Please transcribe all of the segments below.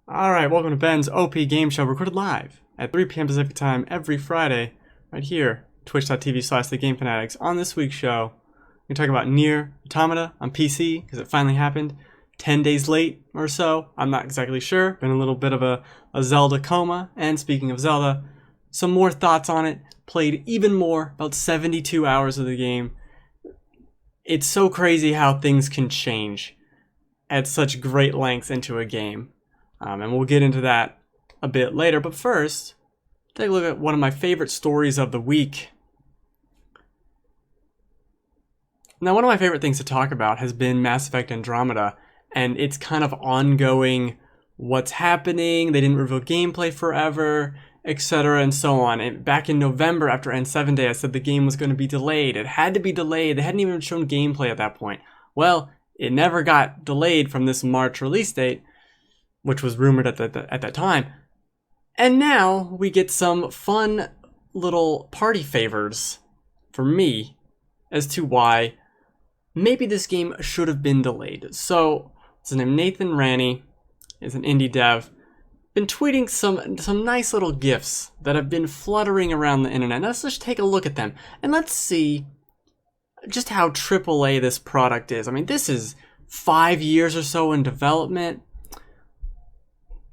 Alright, welcome to Ben's OP Game Show, recorded live at 3 p.m. Pacific Time every Friday, right here, twitch.tv/TheGameFanatics. On this week's show, we're talking about Nier, Automata on PC, because it finally happened. 10 days late or so, I'm not exactly sure. Been a little bit of a Zelda coma, and speaking of Zelda, some more thoughts on it. Played even more, about 72 hours of the game. It's so crazy how things can change at such great lengths into a game. And we'll get into that a bit later. But first, take a look at one of my favorite stories of the week. Now, one of my favorite things to talk about has been Mass Effect Andromeda, and it's kind of ongoing what's happening. They didn't reveal gameplay forever, etc. and so on. And back in November, after N7 Day, I said the game was going to be delayed. It had to be delayed. They hadn't even shown gameplay at that point. Well, it never got delayed from this March release date, which was rumored at that time. And now we get some fun little party favors for me as to why maybe this game should have been delayed. So, his name Nathan Ranney is an indie dev. Been tweeting some nice little GIFs that have been fluttering around the internet. Let's just take a look at them and let's see just how AAA this product is. I mean, this is 5 years or so in development.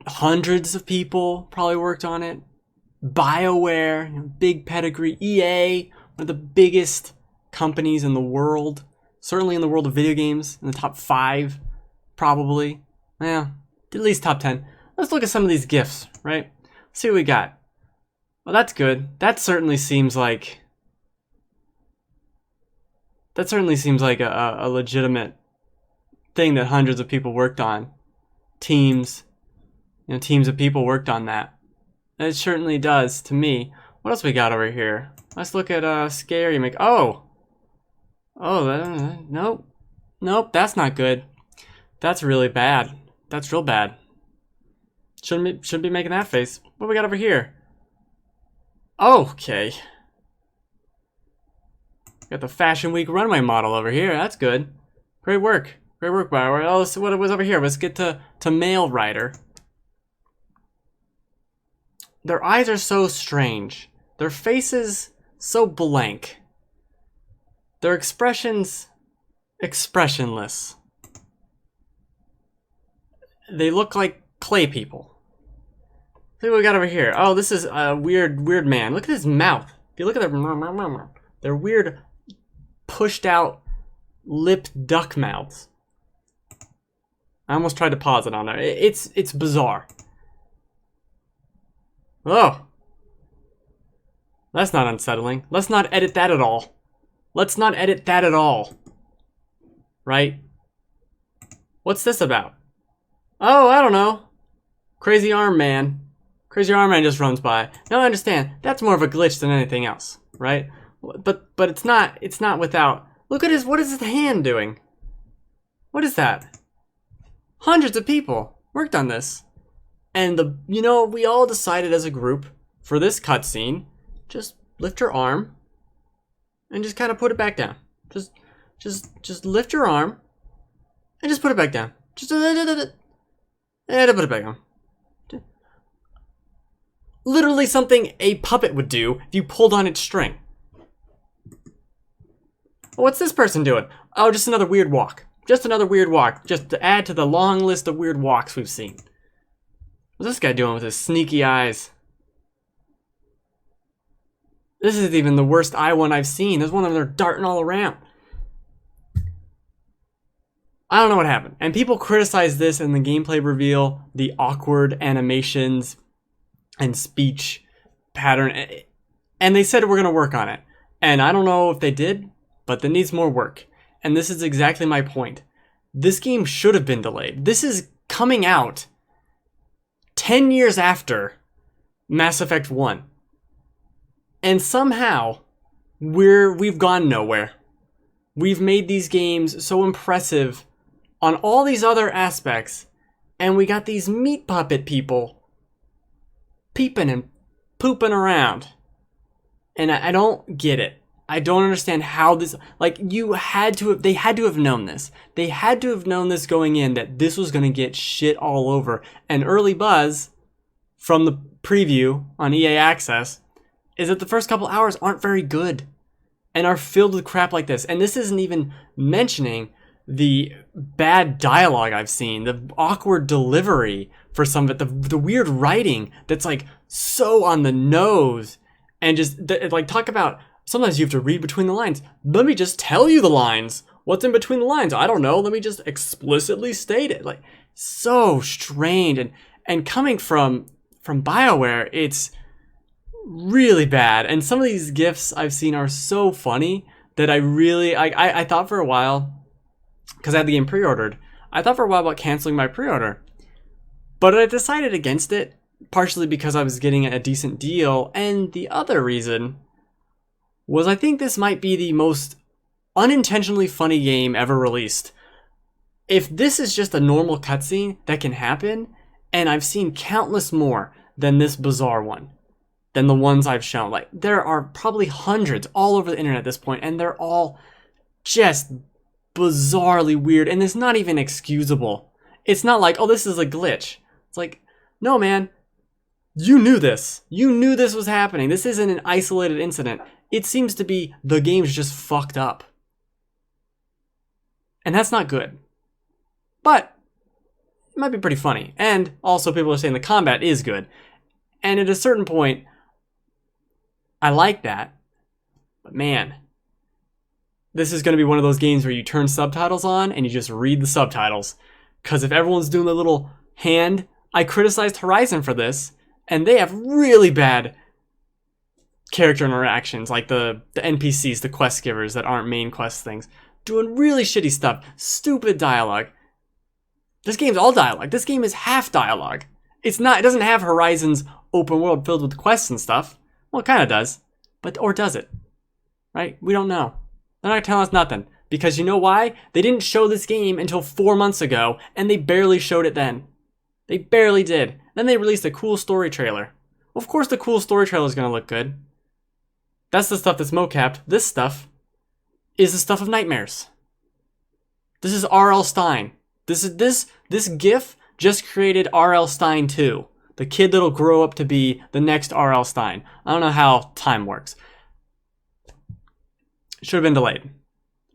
Hundreds of people probably worked on it. BioWare, big pedigree. EA, one of the biggest companies in the world. Certainly in the world of video games, in the top 5, probably. Yeah, at least top 10. Let's look at some of these GIFs, right? See what we got. Well, that's good. That certainly seems like a legitimate thing that hundreds of people worked on. Teams of people worked on that. It certainly does to me. What else we got over here? Let's look at Scary Make. Nope, that's not good. That's really bad. That's real bad. Shouldn't be making that face. What we got over here? Okay. Got the Fashion Week runway model over here. That's good. Great work. Great work, BioWare. Oh, let's see what it was over here. Let's get to Male Rider. Their eyes are so strange. Their faces so blank. Their expressions expressionless. They look like clay people. See what we got over here. Oh, this is a weird man. Look at his mouth. If you look at their weird pushed out lip duck mouths. I almost tried to pause it on there. It's bizarre. Oh. That's not unsettling. Let's not edit that at all. Let's not edit that at all. Right? What's this about? Oh, I don't know. Crazy Arm Man. Crazy Arm Man just runs by. Now I understand. That's more of a glitch than anything else, right? But it's not without. Look at what is his hand doing? What is that? Hundreds of people worked on this. And we all decided as a group for this cutscene, just lift your arm and just kind of put it back down. Just lift your arm and just put it back down. Just put it back on. Literally something a puppet would do if you pulled on its string. What's this person doing? Oh, just another weird walk. Just another weird walk. Just to add to the long list of weird walks we've seen. What's this guy doing with his sneaky eyes? This is even the worst eye one I've seen. There's one of them they're darting all around. I don't know what happened. And people criticize this in the gameplay reveal, the awkward animations and speech pattern. And they said we're going to work on it. And I don't know if they did, but it needs more work. And this is exactly my point. This game should have been delayed. This is coming out 10 years after Mass Effect 1. And somehow, we've gone nowhere. We've made these games so impressive on all these other aspects, and we got these meat puppet people peeping and pooping around. And I don't get it. I don't understand how this, like, they had to have known this. They had to have known this going in, that this was going to get shit all over. And early buzz from the preview on EA Access is that the first couple hours aren't very good and are filled with crap like this. And this isn't even mentioning the bad dialogue I've seen, the awkward delivery for some of it, the weird writing that's like so on the nose, and just like, talk about, sometimes you have to read between the lines. Let me just tell you the lines. What's in between the lines? I don't know. Let me just explicitly state it. Like, so strange. And coming from BioWare, it's really bad. And some of these GIFs I've seen are so funny that I thought for a while, because I had the game pre-ordered, I thought for a while about canceling my pre-order. But I decided against it, partially because I was getting a decent deal, and the other reason was I think this might be the most unintentionally funny game ever released. If this is just a normal cutscene that can happen, and I've seen countless more than this bizarre one, than the ones I've shown. Like, there are probably hundreds all over the internet at this point, and they're all just bizarrely weird, and it's not even excusable. It's not like, oh, this is a glitch. It's like, no, man, you knew this. You knew this was happening. This isn't an isolated incident. It seems to be the game's just fucked up. And that's not good. But it might be pretty funny. And also, people are saying the combat is good. And at a certain point, I like that. But man, this is going to be one of those games where you turn subtitles on and you just read the subtitles. Because if everyone's doing the little hand, I criticized Horizon for this, and they have really bad character interactions, like the NPCs, the quest givers that aren't main quest things, doing really shitty stuff, stupid dialogue. This game's all dialogue. This game is half dialogue. It doesn't have Horizon's open world filled with quests and stuff. Well, it kind of does, or does it? Right? We don't know. They're not telling us nothing. Because you know why? They didn't show this game until 4 months ago, and they barely showed it then. They barely did. Then they released a cool story trailer. Well, of course the cool story trailer is going to look good. That's the stuff that's mocapped. This stuff is the stuff of nightmares. This is R.L. Stine. This GIF just created R.L. Stine 2. The kid that'll grow up to be the next R.L. Stine. I don't know how time works. Should have been delayed.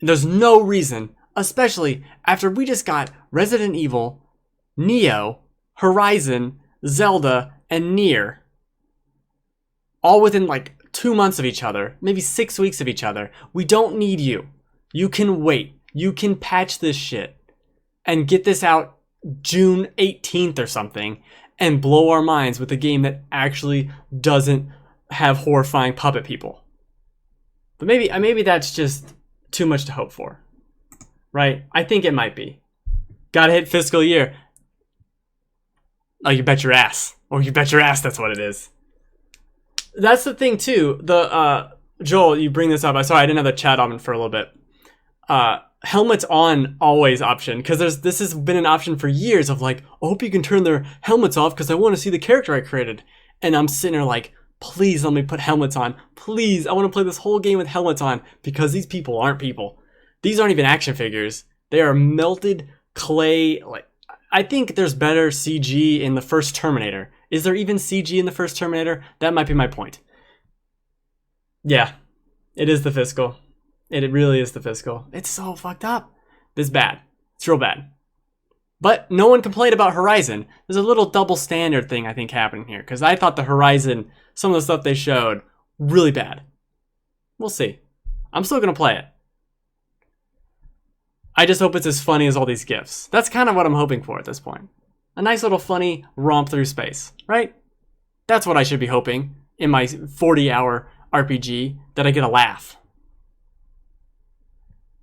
There's no reason, especially after we just got Resident Evil, Neo, Horizon, Zelda, and Nier, all within like 2 months of each other, maybe 6 weeks of each other. We don't need you. You can wait. You can patch this shit and get this out June 18th or something and blow our minds with a game that actually doesn't have horrifying puppet people. But maybe that's just too much to hope for, right? I think it might be. Gotta hit fiscal year. Oh, you bet your ass. Or you bet your ass that's what it is. That's the thing too. Joel, you bring this up. Sorry, I didn't have the chat on for a little bit. Helmets on always option, because this has been an option for years of like, I hope you can turn their helmets off because I want to see the character I created. And I'm sitting there like, please let me put helmets on. Please, I want to play this whole game with helmets on, because these people aren't people. These aren't even action figures. They are melted clay. Like, I think there's better CG in the first Terminator. Is there even CG in the first Terminator? That might be my point. Yeah, it is the fiscal. It really is the fiscal. It's so fucked up. It's bad. It's real bad. But no one complained about Horizon. There's a little double standard thing I think happening here, because I thought the Horizon, some of the stuff they showed, really bad. We'll see. I'm still going to play it. I just hope it's as funny as all these GIFs. That's kind of what I'm hoping for at this point. A nice little funny romp through space, right? That's what I should be hoping in my 40-hour RPG, that I get a laugh.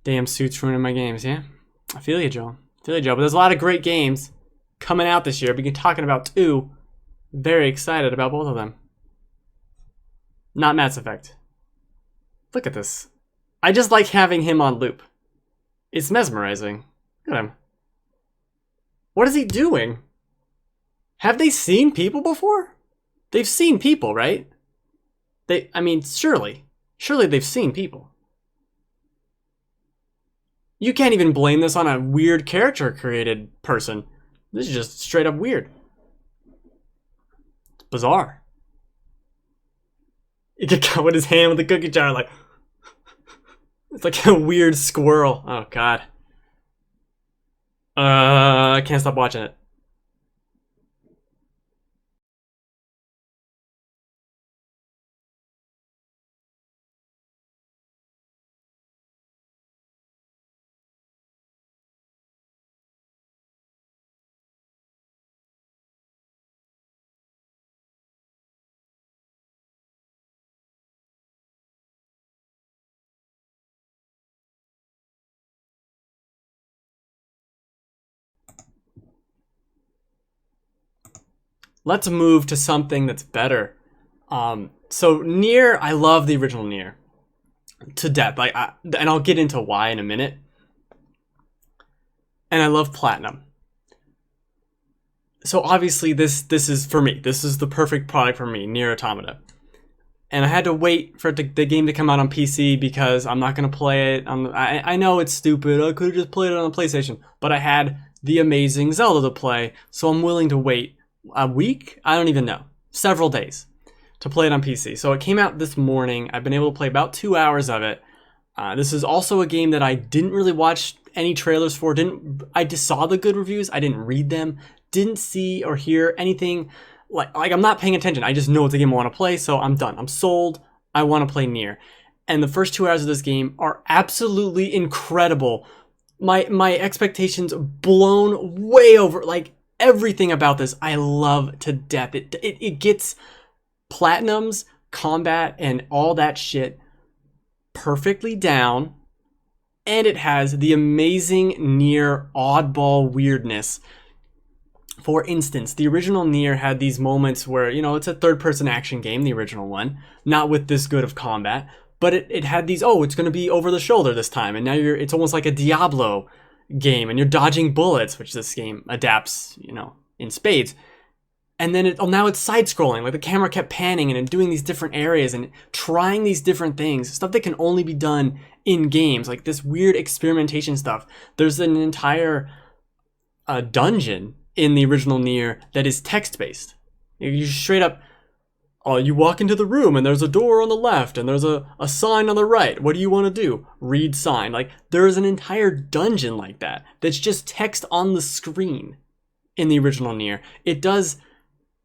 Damn suits ruining my games, yeah? I feel you, Joe. But there's a lot of great games coming out this year. We've been talking about 2. Very excited about both of them. Not Mass Effect. Look at this. I just like having him on loop. It's mesmerizing. Look at him. What is he doing? Have they seen people before? They've seen people, right? Surely. Surely they've seen people. You can't even blame this on a weird character created person. This is just straight up weird. It's bizarre. He could go with his hand with the cookie jar, like it's like a weird squirrel. Oh god. I can't stop watching it. Let's move to something that's better. So Nier, I love the original Nier to death. And I'll get into why in a minute. And I love Platinum. So obviously this is for me. This is the perfect product for me, Nier Automata. And I had to wait for the game to come out on PC because I'm not gonna play it. I know it's stupid. I could have just played it on the PlayStation, but I had the amazing Zelda to play, so I'm willing to wait a week. I don't even know, several days to play it on PC. So it came out this morning. I've been able to play about 2 hours of it. This is also a game that I didn't really watch any trailers for. I just saw the good reviews. I didn't read them. Didn't see or hear anything. Like I'm not paying attention. I just know it's a game I want to play, so I'm done. I'm sold. I want to play Nier. And the first 2 hours of this game are absolutely incredible. My expectations blown way over. Like everything about this, I love to death. It gets Platinum's combat and all that shit perfectly down, and it has the amazing Nier oddball weirdness. For instance, the original Nier had these moments where, it's a third-person action game, the original one, not with this good of combat, but it had these, it's going to be over the shoulder this time, and now it's almost like a Diablo game, and you're dodging bullets, which this game adapts, in spades. And then now it's side-scrolling, like the camera kept panning and doing these different areas and trying these different things, stuff that can only be done in games, like this weird experimentation stuff. There's an entire dungeon in the original Nier that is text-based. You straight up, you walk into the room and there's a door on the left and there's a sign on the right. What do you want to do? Read sign. Like there's an entire dungeon like that that's just text on the screen in the original Nier. It does.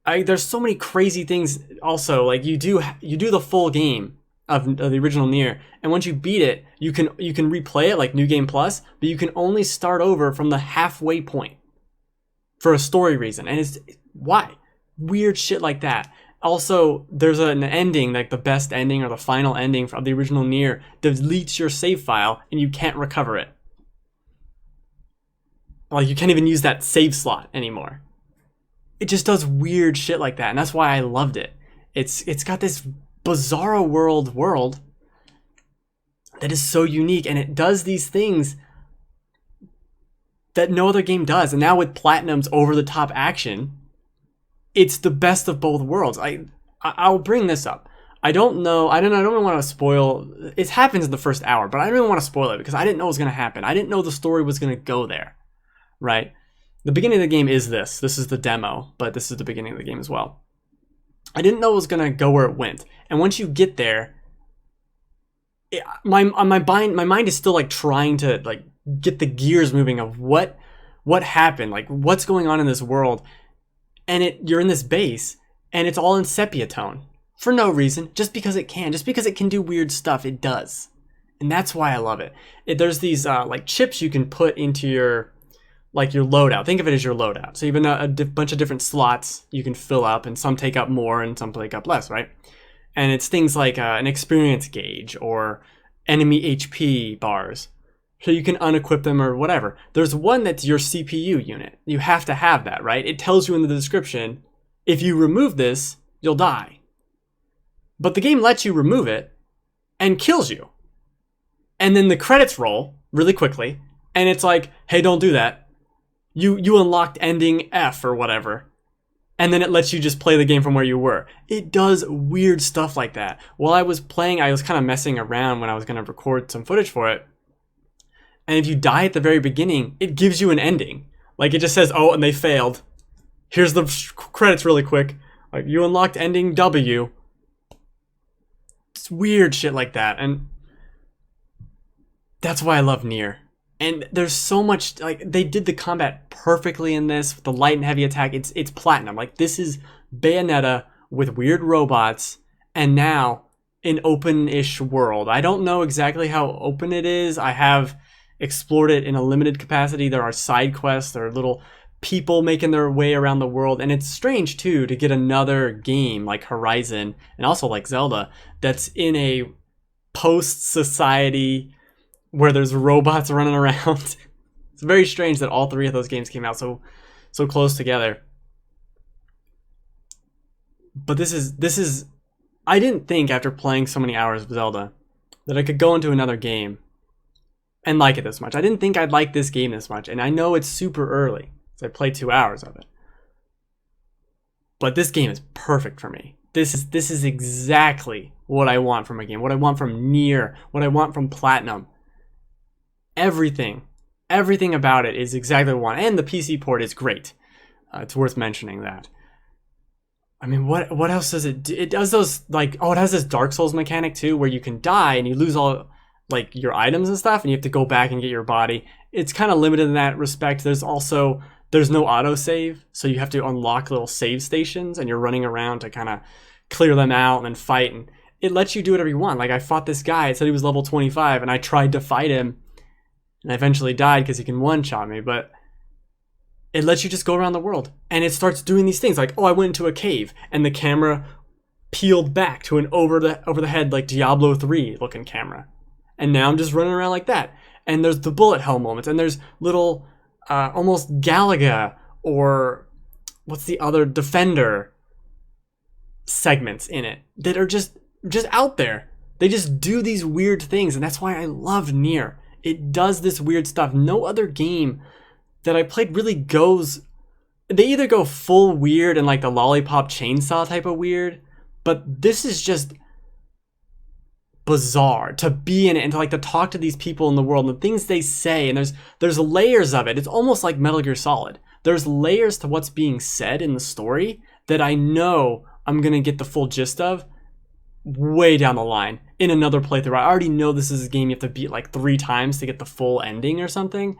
There's so many crazy things. Also, like you do the full game of the original Nier, and once you beat it, you can replay it like New Game Plus, but you can only start over from the halfway point for a story reason. And it's why weird shit like that. Also, there's an ending, like the best ending or the final ending of the original Nier, deletes your save file and you can't recover it. Like you can't even use that save slot anymore. It just does weird shit like that, and that's why I loved it. It's got this bizarro world that is so unique, and it does these things that no other game does. And now with Platinum's over-the-top action, it's the best of both worlds. I'll bring this up. I don't really want to spoil. It happens in the first hour, but I don't really want to spoil it because I didn't know it was going to happen. I didn't know the story was going to go there, right? The beginning of the game is this. This is the demo, but this is the beginning of the game as well. I didn't know it was going to go where it went. And once you get there, my mind is still like trying to like get the gears moving of what happened, like what's going on in this world. And you're in this base and it's all in sepia tone for no reason, just because it can do weird stuff. It does. And that's why I love it. There's these like chips you can put into your loadout. Think of it as your loadout. So even a bunch of different slots you can fill up, and some take up more and some take up less, right? And it's things like an experience gauge or enemy HP bars. So you can unequip them or whatever. There's one that's your CPU unit. You have to have that, right? It tells you in the description, if you remove this, you'll die. But the game lets you remove it and kills you. And then the credits roll really quickly, and it's like, hey, don't do that. You unlocked ending F or whatever. and then it lets you just play the game from where you were. It does weird stuff like that. While I was playing, I was kind of messing around when I was going to record some footage for it. And if you die at the very beginning, it gives you an ending. Like, it just says, oh, and they failed. Here's the credits really quick. Like, you unlocked ending W. It's weird shit like that. And that's why I love Nier. And there's so much, like, they did the combat perfectly in this, with the light and heavy attack. It's platinum. Like, this is Bayonetta with weird robots, and now an open-ish world. I don't know exactly how open it is. I have explored it in a limited capacity. There are side quests, there are little people making their way around the world, and it's strange, too, to get another game like Horizon, and also like Zelda, that's in a post-society where there's robots running around. It's very strange that all three of those games came out so close together. But this is I didn't think after playing so many hours of Zelda that I could go into another game and like it this much. I didn't think I'd like this game this much, and I know it's super early, so I played 2 hours of it. But this game is perfect for me. This is exactly what I want from a game, what I want from Nier, what I want from Platinum. Everything about it is exactly what I want, and the PC port is great. It's worth mentioning that. I mean, what else does it do? It does those, like, it has this Dark Souls mechanic too, where you can die and you lose all, like, your items and stuff, and you have to go back and get your body. It's kind of limited in that respect. There's no autosave, so you have to unlock little save stations, and you're running around to kind of clear them out and then fight, and it lets you do whatever you want. Like, I fought this guy, it said he was level 25, and I tried to fight him, and I eventually died because he can one-shot me, but it lets you just go around the world. And it starts doing these things like, oh, I went into a cave, and the camera peeled back to an over the head, like, Diablo 3 looking camera. And now I'm just running around like that. And there's the bullet hell moments, and there's little, almost Galaga, or what's the other, Defender segments in it that are just out there. They just do these weird things, and that's why I love Nier. It does this weird stuff. No other game that I played really goes... They either go full weird and like the lollipop chainsaw type of weird, but this is just bizarre to be in it and to, like, to talk to these people in the world and the things they say, and there's layers of it. It's almost like Metal Gear Solid. There's layers to what's being said in the story that I know I'm going to get the full gist of way down the line in another playthrough. I already know this is a game you have to beat like 3 times to get the full ending or something.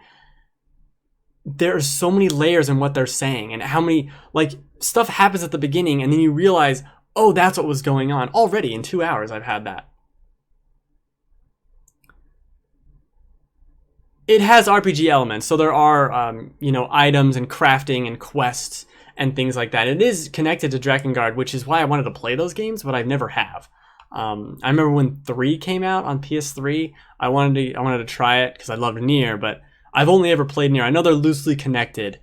There are so many layers in what they're saying, and how many, like, stuff happens at the beginning, and then you realize, oh, that's what was going on. Already in 2 hours I've had that. It has RPG elements, so there are items and crafting and quests and things like that. It is connected to Drakengard, which is why I wanted to play those games, but I never have. I remember when 3 came out on PS3, I wanted to try it because I loved Nier, but I've only ever played Nier. I know they're loosely connected,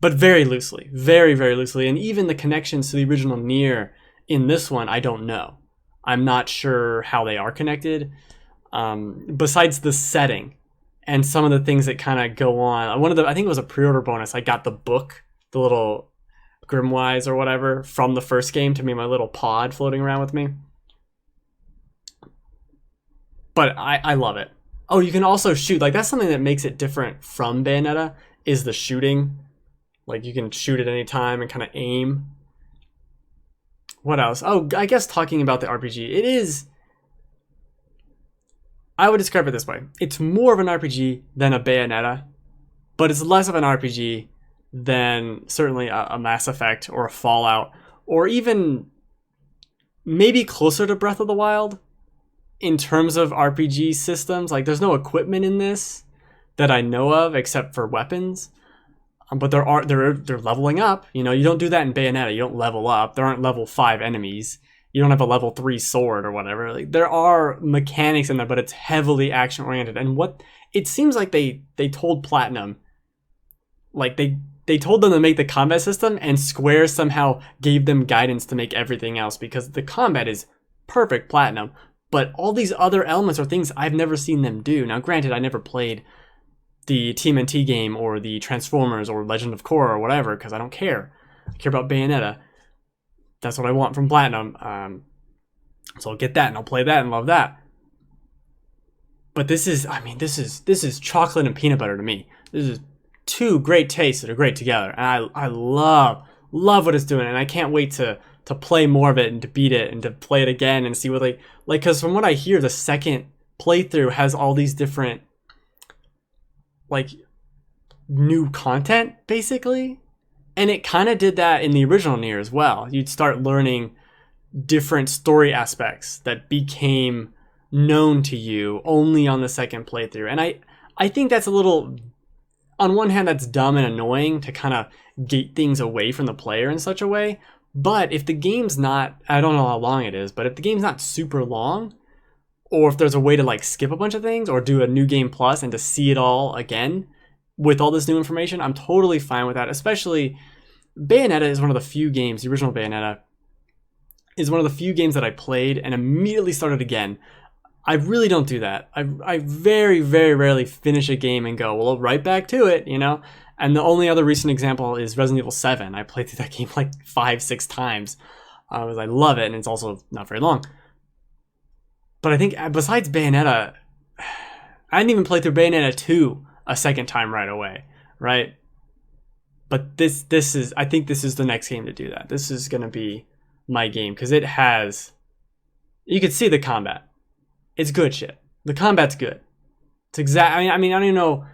but very loosely, very, very loosely. And even the connections to the original Nier in this one, I don't know. I'm not sure how they are connected. Besides the setting and some of the things that kind of go on. I think it was a pre-order bonus. I got the book, the little Grimwise or whatever, from the first game to be my little pod floating around with me. But I love it. Oh, you can also shoot. Like, that's something that makes it different from Bayonetta, is the shooting. Like, you can shoot at any time and kind of aim. What else? Oh, I guess talking about the RPG. It is... I would describe it this way. It's more of an RPG than a Bayonetta, but it's less of an RPG than certainly a Mass Effect or a Fallout, or even maybe closer to Breath of the Wild in terms of RPG systems. Like, there's no equipment in this that I know of except for weapons, but they're leveling up. You know, you don't do that in Bayonetta. You don't level up. There aren't level 5 enemies. You don't have a level 3 sword or whatever. Like, there are mechanics in there, but it's heavily action oriented. And what it seems like they told Platinum, like they told them to make the combat system, and Square somehow gave them guidance to make everything else, because the combat is perfect Platinum, but all these other elements are things I've never seen them do. Now, granted, I never played the TMNT game or the Transformers or Legend of Korra or whatever, because I don't care. I care about Bayonetta. That's what I want from Platinum. So I'll get that and I'll play that and love that. But this is, I mean, this is chocolate and peanut butter to me. This is two great tastes that are great together, and I love what it's doing, and I can't wait to play more of it and to beat it and to play it again and see what like because from what I hear, the second playthrough has all these different like new content basically, and it kind of did that in the original Nier as well. You'd start learning different story aspects that became known to you only on the second playthrough, and I think that's a little, on one hand, that's dumb and annoying to kind of gate things away from the player in such a way. But if the game's not, I don't know how long it is, but if the game's not super long, or if there's a way to like skip a bunch of things or do a new game plus and to see it all again with all this new information, I'm totally fine with that. Especially Bayonetta is one of the few games, the original Bayonetta is one of the few games that I played and immediately started again. I really don't do that. I very, very rarely finish a game and go, well, right back to it, you know? And the only other recent example is Resident Evil 7. I played through that game like 5-6 times because I love it, and it's also not very long. But I think besides Bayonetta, I didn't even play through Bayonetta 2 a second time right away, right? But this is, I think this is the next game to do that. This is going to be my game because it has, you can see the combat. It's good shit. The combat's good. It's exact. I mean, I don't even know.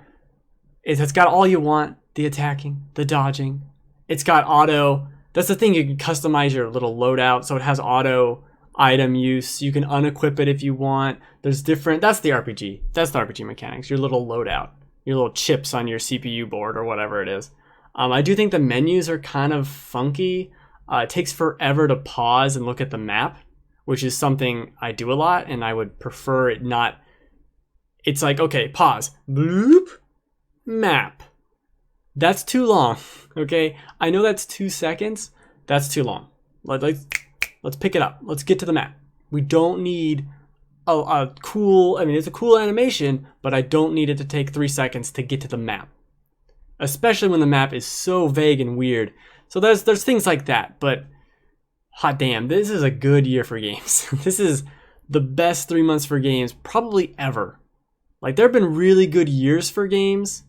It's got all you want: the attacking, the dodging. It's got auto. That's the thing. You can customize your little loadout, so it has auto item use. You can unequip it if you want. There's different. That's the RPG. That's the RPG mechanics. Your little loadout, your little chips on your CPU board or whatever it is. I do think the menus are kind of funky. It takes forever to pause and look at the map, which is something I do a lot, and I would prefer it not. It's like, okay, pause, bloop, map. That's too long, okay? I know that's 2 seconds. That's too long. Let's pick it up. Let's get to the map. We don't need a cool, I mean, it's a cool animation, but I don't need it to take 3 seconds to get to the map, especially when the map is so vague and weird. So there's things like that, but hot damn, this is a good year for games. This is the best 3 months for games probably ever. Like, there have been really good years for games,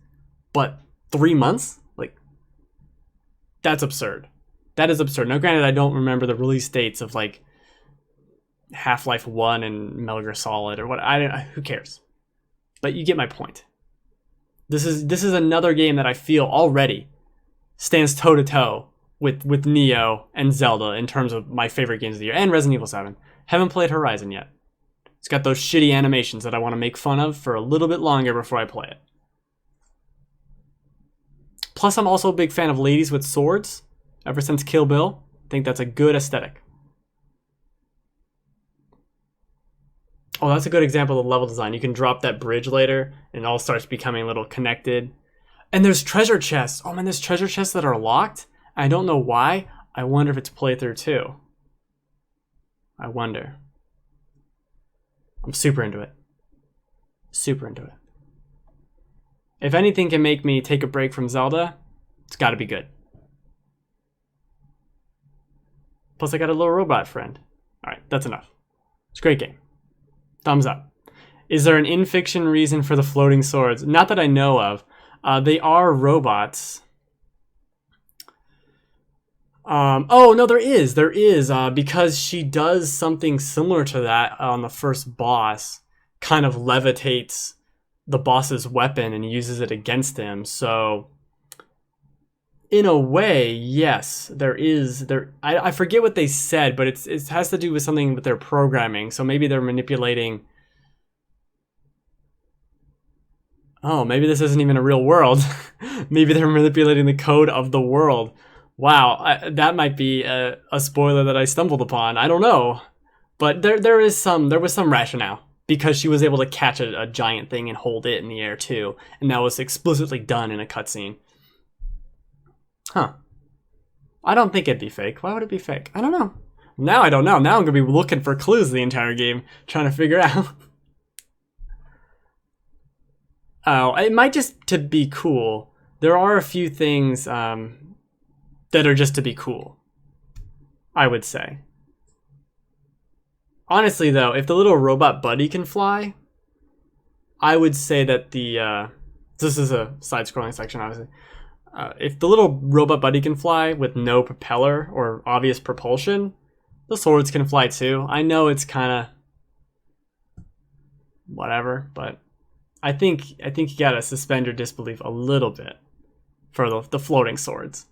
but 3 months? Like, that's absurd. That is absurd. Now, granted, I don't remember the release dates of, like, Half-Life 1 and Metal Gear Solid or what. Who cares? But you get my point. This is another game that I feel already stands toe-to-toe with Neo and Zelda in terms of my favorite games of the year, and Resident Evil 7. Haven't played Horizon yet. It's got those shitty animations that I want to make fun of for a little bit longer before I play it. Plus, I'm also a big fan of ladies with swords. Ever since Kill Bill, I think that's a good aesthetic. Oh, that's a good example of level design. You can drop that bridge later, and it all starts becoming a little connected. And there's treasure chests. Oh man, there's treasure chests that are locked. I don't know why. I wonder if it's playthrough too. I wonder. I'm super into it. Super into it. If anything can make me take a break from Zelda, it's got to be good. Plus, I got a little robot friend. All right, that's enough. It's a great game. Thumbs up. Is there an in-fiction reason for the floating swords? Not that I know of. They are robots. Oh, no, there is. There is, because she does something similar to that on the first boss. Kind of levitates the boss's weapon and uses it against him. So, in a way, yes, there is. I forget what they said, but it has to do with something with their programming. So maybe they're manipulating. Oh, maybe this isn't even a real world. Maybe they're manipulating the code of the world. Wow, that might be a spoiler that I stumbled upon. I don't know, but there was some rationale because she was able to catch a giant thing and hold it in the air too, and that was explicitly done in a cutscene. Huh. I don't think it'd be fake. Why would it be fake? I don't know. Now I don't know. Now I'm gonna be looking for clues the entire game, trying to figure out. Oh, it might just to be cool. There are a few things. that are just to be cool, I would say. Honestly, though, if the little robot buddy can fly, I would say that this is a side-scrolling section, obviously. If the little robot buddy can fly with no propeller or obvious propulsion, the swords can fly too. I know it's kind of whatever, but I think you gotta suspend your disbelief a little bit for the floating swords.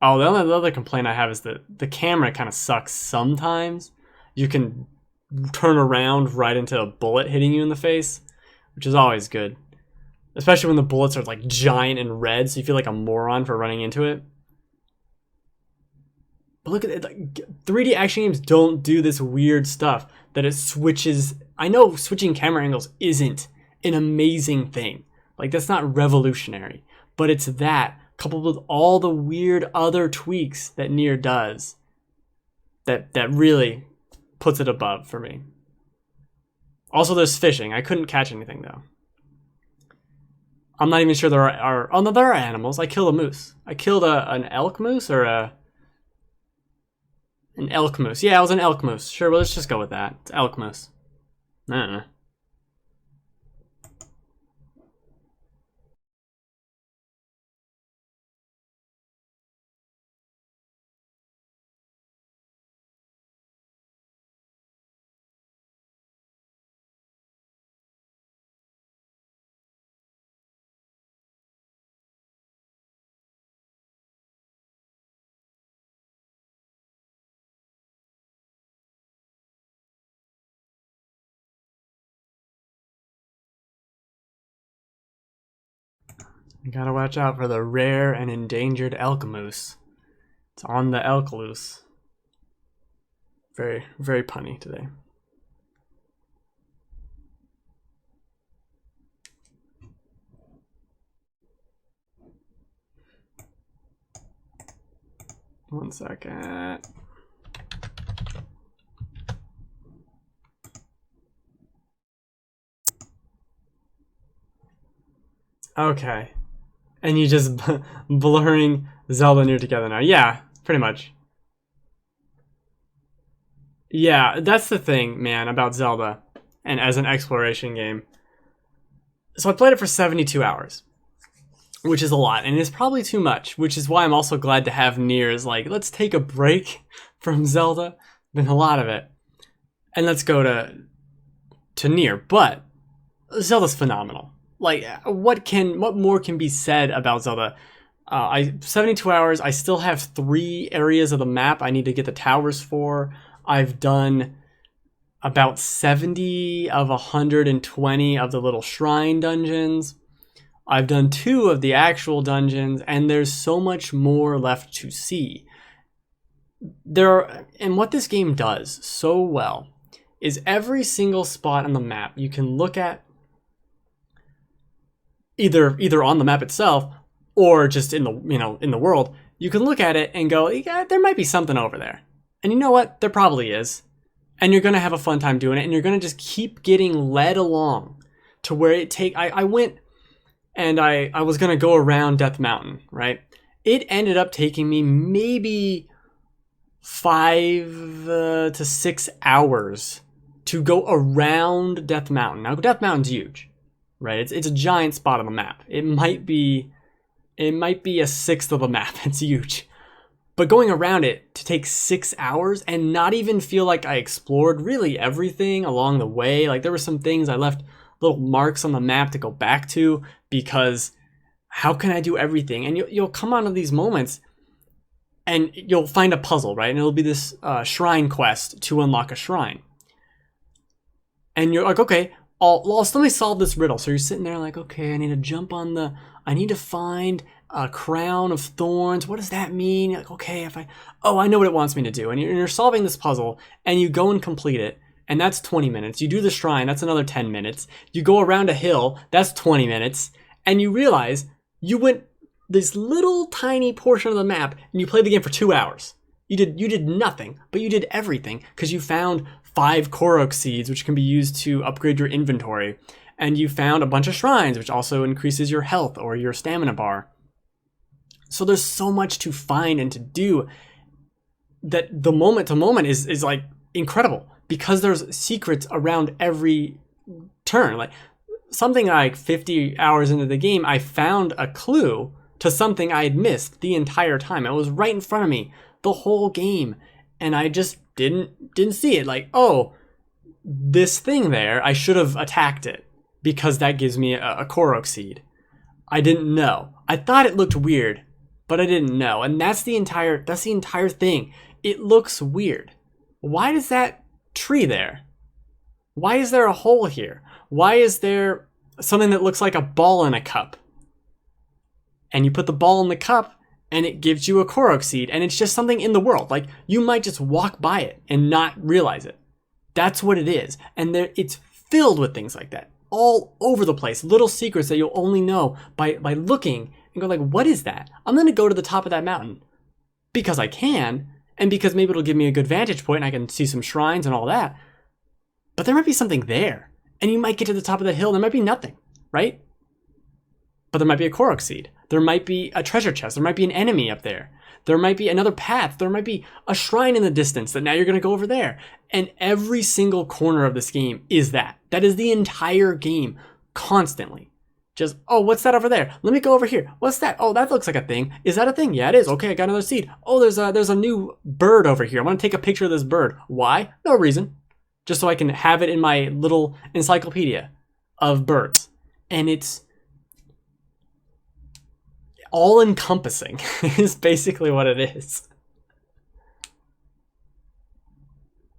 Oh, the only other complaint I have is that the camera kind of sucks sometimes. You can turn around right into a bullet hitting you in the face, which is always good. Especially when the bullets are like giant and red, so you feel like a moron for running into it. But look at it, like, 3D action games don't do this weird stuff that it switches. I know switching camera angles isn't an amazing thing. Like, that's not revolutionary. But it's that, coupled with all the weird other tweaks that Nier does, that really puts it above for me. Also, there's fishing. I couldn't catch anything, though. I'm not even sure there are... Oh, no, there are animals. I killed a moose. I killed an elk moose or an elk moose. Yeah, it was an elk moose. Sure, well, let's just go with that. It's elk moose. I don't know. You gotta watch out for the rare and endangered elk moose. It's on the elk loose. Very, very punny today. One second. Okay. And you just blurring Zelda and Nier together now. Yeah, pretty much. Yeah, that's the thing, man, about Zelda and as an exploration game. So I played it for 72 hours, which is a lot, and it's probably too much, which is why I'm also glad to have Nier as like, let's take a break from Zelda. Been a lot of it. And let's go to Nier. But Zelda's phenomenal. Like, what more can be said about Zelda? 72 hours. I still have 3 areas of the map I need to get the towers for. I've done about 70 of 120 of the little shrine dungeons. I've done 2 of the actual dungeons, and there's so much more left to see. And what this game does so well is every single spot on the map you can look at, either on the map itself or just in the world. You can look at it and go, yeah, there might be something over there. And you know what? There probably is. And you're going to have a fun time doing it, and you're going to just keep getting led along to where I went and I was going to go around Death Mountain, right? It ended up taking me maybe 5 to 6 hours to go around Death Mountain. Now, Death Mountain's huge, right? It's a giant spot on the map. It might be a sixth of the map. It's huge. But going around it to take 6 hours and not even feel like I explored really everything along the way. Like, there were some things I left little marks on the map to go back to, because how can I do everything? And you'll come onto these moments and you'll find a puzzle, right? And it'll be this shrine quest to unlock a shrine. And you're like, okay, let me solve this riddle. So you're sitting there like, okay, I need to find a crown of thorns. What does that mean? You're like, okay, I know what it wants me to do. And you're solving this puzzle, and you go and complete it. And that's 20 minutes. You do the shrine, that's another 10 minutes. You go around a hill, that's 20 minutes. And you realize you went this little tiny portion of the map and you played the game for 2 hours. You did nothing, but you did everything because you found 5 Korok seeds, which can be used to upgrade your inventory. And you found a bunch of shrines, which also increases your health or your stamina bar. So there's so much to find and to do that the moment to moment is like incredible, because there's secrets around every turn. Like something like 50 hours into the game, I found a clue to something I had missed the entire time. It was right in front of me the whole game, and I just didn't see it. Like, oh, this thing there, I should have attacked it because that gives me a Korok seed. I didn't know. I thought it looked weird, but I didn't know. And that's the entire thing. It looks weird. Why is that tree there? Why is there a hole here? Why is there something that looks like a ball in a cup? And you put the ball in the cup and it gives you a Korok seed, and it's just something in the world. Like, you might just walk by it and not realize it. That's what it is. And it's filled with things like that all over the place. Little secrets that you'll only know by looking and go like, what is that? I'm going to go to the top of that mountain because I can, and because maybe it'll give me a good vantage point and I can see some shrines and all that. But there might be something there, and you might get to the top of the hill and there might be nothing, right? But there might be a Korok seed. There might be a treasure chest. There might be an enemy up there. There might be another path. There might be a shrine in the distance that now you're going to go over there. And every single corner of this game is that. That is the entire game, constantly. Just, oh, what's that over there? Let me go over here. What's that? Oh, that looks like a thing. Is that a thing? Yeah, it is. Okay, I got another seed. Oh, there's a new bird over here. I'm going to take a picture of this bird. Why? No reason. Just so I can have it in my little encyclopedia of birds. And it's all-encompassing is basically what it is.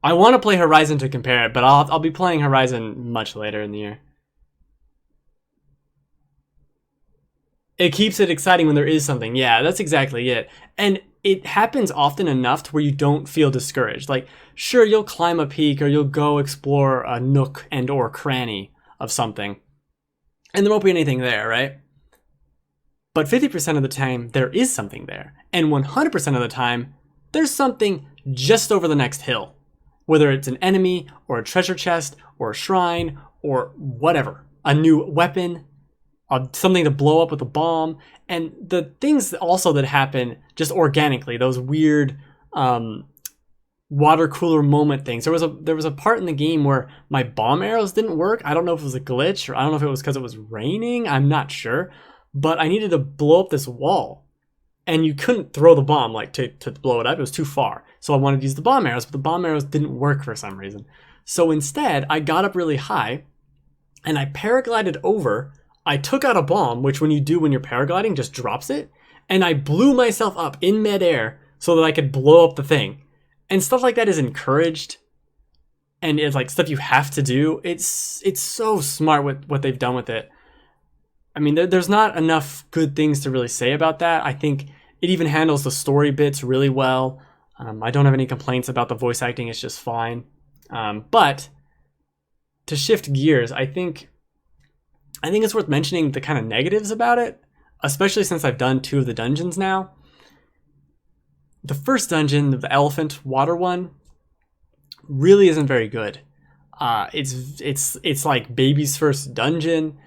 I want to play Horizon to compare it, but I'll be playing Horizon much later in the year. It keeps it exciting when there is something. Yeah, that's exactly it. And it happens often enough to where you don't feel discouraged. Like, sure, you'll climb a peak or you'll go explore a nook and or cranny of something, and there won't be anything there, right? But 50% of the time, there is something there. And 100% of the time, there's something just over the next hill. Whether it's an enemy, or a treasure chest, or a shrine, or whatever. A new weapon, something to blow up with a bomb. And the things also that happen just organically, those weird water cooler moment things. There was a part in the game where my bomb arrows didn't work. I don't know if it was a glitch, or I don't know if it was because it was raining. I'm not sure. But I needed to blow up this wall, and you couldn't throw the bomb like to blow it up. It was too far. So I wanted to use the bomb arrows, but the bomb arrows didn't work for some reason. So instead, I got up really high, and I paraglided over. I took out a bomb, which when you're paragliding, just drops it, and I blew myself up in midair so that I could blow up the thing. And stuff like that is encouraged, and it's like stuff you have to do. It's so smart with what they've done with it. I mean, there's not enough good things to really say about that. I think it even handles the story bits really well. I don't have any complaints about the voice acting. It's just fine. But to shift gears, I think it's worth mentioning the kind of negatives about it, especially since I've done 2 of the dungeons now. The first dungeon, the elephant water one, really isn't very good. It's like baby's first dungeon.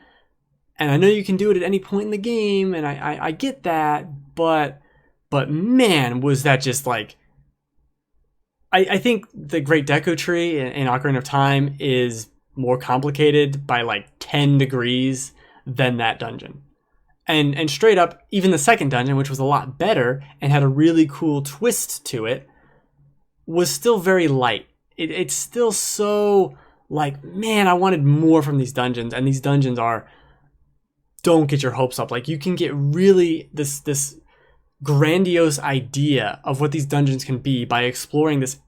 And I know you can do it at any point in the game, and I get that, but man, was that just like... I think the Great Deku Tree in Ocarina of Time is more complicated by like 10 degrees than that dungeon. And straight up, even the second dungeon, which was a lot better and had a really cool twist to it, was still very light. It's still so like, man, I wanted more from these dungeons, and these dungeons are... Don't get your hopes up. Like, you can get really this grandiose idea of what these dungeons can be by exploring this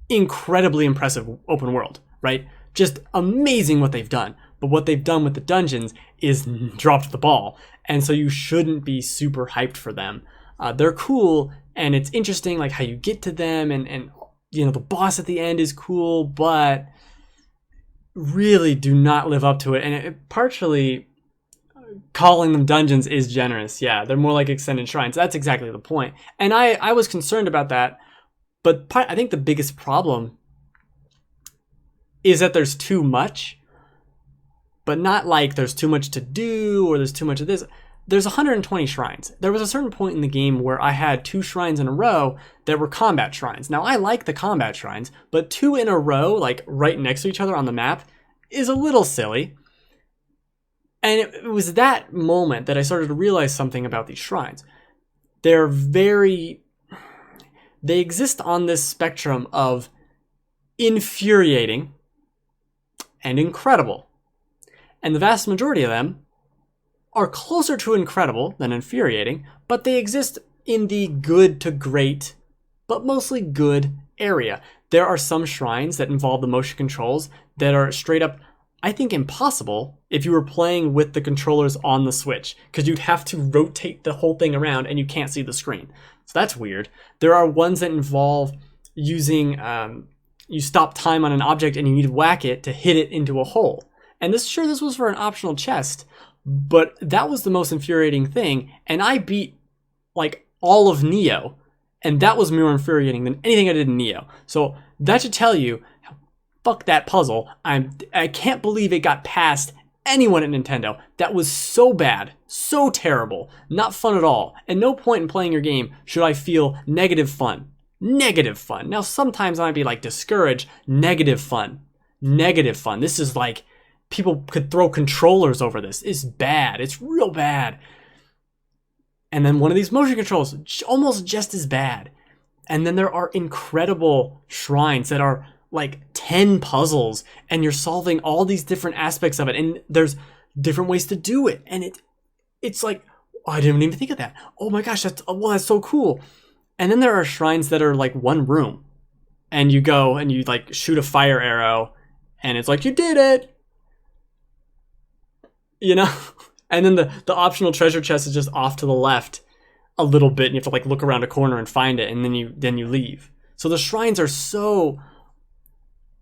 incredibly impressive open world, right? Just amazing what they've done. But what they've done with the dungeons is dropped the ball. And so you shouldn't be super hyped for them. They're cool, and it's interesting, like, how you get to them, and you know, the boss at the end is cool, but really do not live up to it. And it partially... calling them dungeons is generous. Yeah, they're more like extended shrines. That's exactly the point. And I was concerned about that, but I think the biggest problem is that there's too much. but not like there's too much to do or there's too much of this. There's 120 shrines. There was a certain point in the game where I had 2 shrines in a row that were combat shrines. Now, I like the combat shrines, but 2 in a row, like right next to each other on the map, is a little silly. And it was that moment that I started to realize something about these shrines. They exist on this spectrum of infuriating and incredible. And the vast majority of them are closer to incredible than infuriating, but they exist in the good to great, but mostly good area. There are some shrines that involve the motion controls that are straight up, I think, impossible if you were playing with the controllers on the Switch, because you'd have to rotate the whole thing around and you can't see the screen. So that's weird. There are ones that involve using, you stop time on an object and you need to whack it to hit it into a hole. And this was for an optional chest, but that was the most infuriating thing. And I beat like all of Neo, and that was more infuriating than anything I did in Neo. So that should tell you, fuck that puzzle. I can't believe it got past anyone at Nintendo. That was so bad, so terrible, not fun at all. At no point in playing your game should I feel negative fun. Negative fun. Now sometimes I might be like discouraged. Negative fun. Negative fun. This is like, people could throw controllers over this. It's bad. It's real bad. And then one of these motion controls, almost just as bad. And then there are incredible shrines that are like 10 puzzles, and you're solving all these different aspects of it, and there's different ways to do it. And it's like, oh, I didn't even think of that. Oh my gosh, that's so cool. And then there are shrines that are like one room, and you go and you like shoot a fire arrow, and it's like, you did it. You know? And then the optional treasure chest is just off to the left a little bit, and you have to like look around a corner and find it, and then you leave. So the shrines are so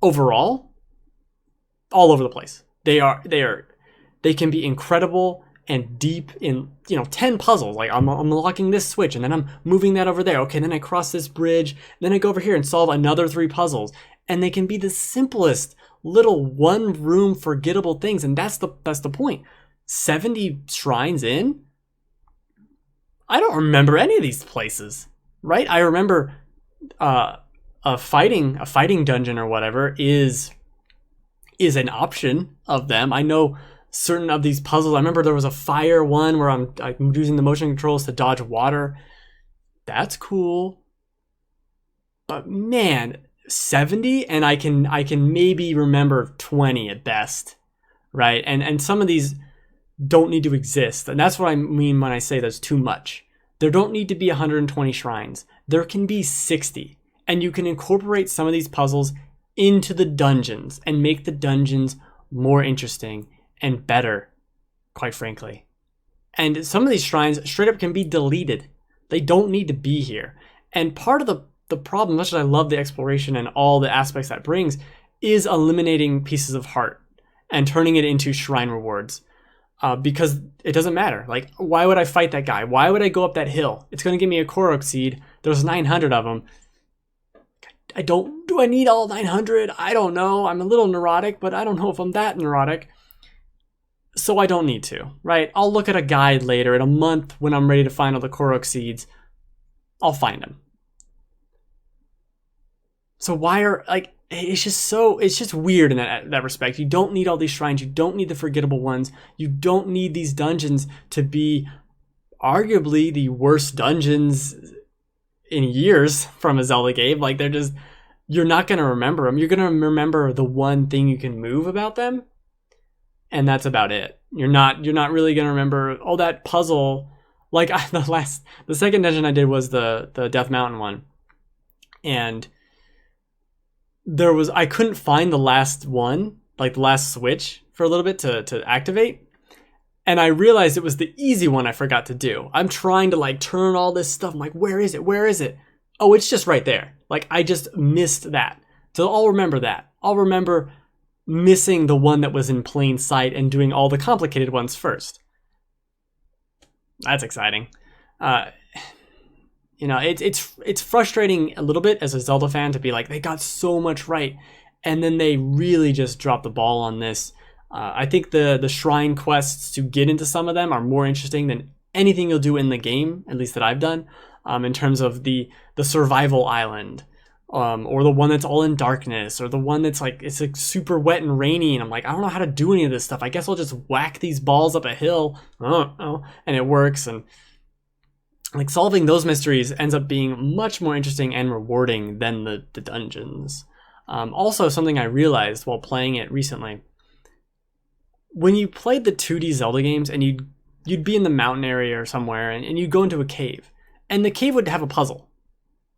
overall all over the place. They can be incredible and deep in, 10 puzzles. Like I'm unlocking this switch, and then I'm moving that over there. Okay, then I cross this bridge, then I go over here and solve another 3 puzzles. And they can be the simplest little one room forgettable things, and that's the point. 70 shrines in, I don't remember any of these places, right? I remember a fighting dungeon or whatever is an option of them. I know certain of these puzzles. I remember there was a fire one where I'm using the motion controls to dodge water. That's cool. But man, 70, and I can maybe remember 20 at best, right? And some of these don't need to exist, and that's what I mean when I say there's too much. There don't need to be 120 shrines. There can be 60, and you can incorporate some of these puzzles into the dungeons and make the dungeons more interesting and better, quite frankly. And some of these shrines straight up can be deleted. They don't need to be here. And part of the problem, much as I love the exploration and all the aspects that brings, is eliminating pieces of heart and turning it into shrine rewards. Because it doesn't matter. Like, why would I fight that guy? Why would I go up that hill? It's going to give me a Korok seed. There's 900 of them. Do I need all 900? I don't know. I'm a little neurotic, but I don't know if I'm that neurotic. So I don't need to, right? I'll look at a guide later in a month when I'm ready to find all the Korok seeds. I'll find them. So why are, like, it's just weird in that respect. You don't need all these shrines. You don't need the forgettable ones. You don't need these dungeons to be arguably the worst dungeons in years from a Zelda game. Like, you're not going to remember them. You're going to remember the one thing you can move about them, and that's about it. You're not really going to remember, oh, that puzzle. Like, the second dungeon I did was the Death Mountain one, and I couldn't find the last one, like the last switch for a little bit to activate. And I realized it was the easy one I forgot to do. I'm trying to like turn all this stuff. I'm like, where is it? Where is it? Oh, it's just right there. Like, I just missed that. So I'll remember that. I'll remember missing the one that was in plain sight and doing all the complicated ones first. That's exciting. It's frustrating a little bit as a Zelda fan to be like, they got so much right, and then they really just dropped the ball on this. I think the shrine quests to get into some of them are more interesting than anything you'll do in the game, at least that I've done, in terms of the survival island, or the one that's all in darkness, or the one that's like it's like super wet and rainy, and I'm like, I don't know how to do any of this stuff. I guess I'll just whack these balls up a hill, and it works. And like solving those mysteries ends up being much more interesting and rewarding than the dungeons. Also, something I realized while playing it recently, when you played the 2D Zelda games and you'd be in the mountain area or somewhere, and you'd go into a cave, and the cave would have a puzzle,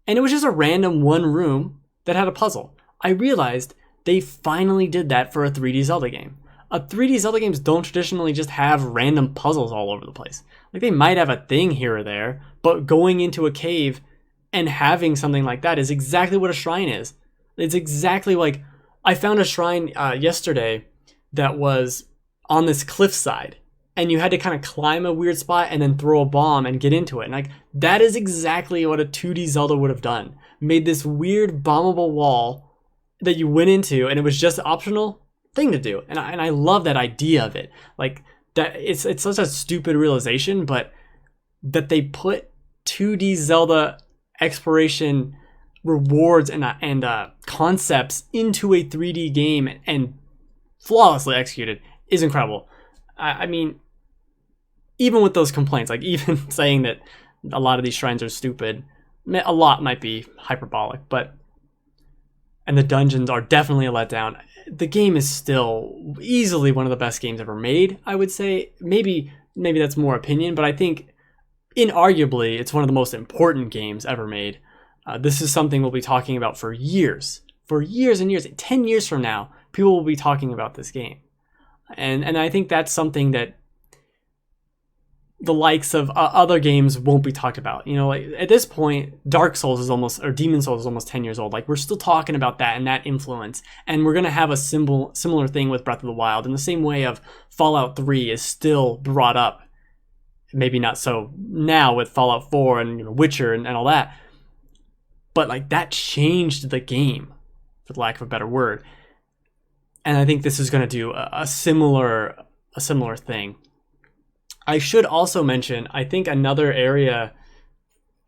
and it was just a random one room that had a puzzle. I realized they finally did that for a 3D Zelda game. 3D Zelda games don't traditionally just have random puzzles all over the place. Like, they might have a thing here or there, but going into a cave and having something like that is exactly what a shrine is. It's exactly like, I found a shrine yesterday that was on this cliffside, and you had to kind of climb a weird spot and then throw a bomb and get into it. And like, that is exactly what a 2D Zelda would have done. Made this weird bombable wall that you went into, and it was just optional thing to do. And I love that idea of it. Like, that it's such a stupid realization, but that they put 2D Zelda exploration rewards and concepts into a 3D game and flawlessly executed is incredible. I mean, even with those complaints, like even saying that a lot of these shrines are stupid, a lot might be hyperbolic, and the dungeons are definitely a letdown. The game is still easily one of the best games ever made, I would say. Maybe that's more opinion, but I think inarguably it's one of the most important games ever made. This is something we'll be talking about for years and years. 10 years from now, people will be talking about this game. And I think that's something that the likes of other games won't be talked about. You know, like at this point, Dark Souls is almost, or Demon Souls is almost 10 years old. Like, we're still talking about that and that influence. And we're going to have a similar thing with Breath of the Wild, in the same way of Fallout 3 is still brought up. Maybe not so now with Fallout 4 and Witcher and all that. But like, that changed the game, for the lack of a better word. And I think this is going to do a similar thing. I should also mention, I think another area,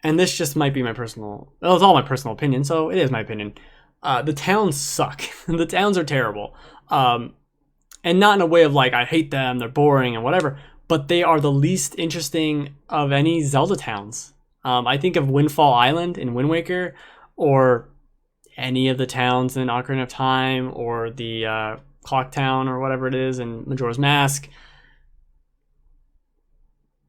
and this just might be my personal, well, it's all my personal opinion, so it is my opinion. The towns suck. The towns are terrible. And not in a way of like, I hate them, they're boring and whatever, but they are the least interesting of any Zelda towns. I think of Windfall Island in Wind Waker, or any of the towns in Ocarina of Time, or the Clock Town or whatever it is in Majora's Mask.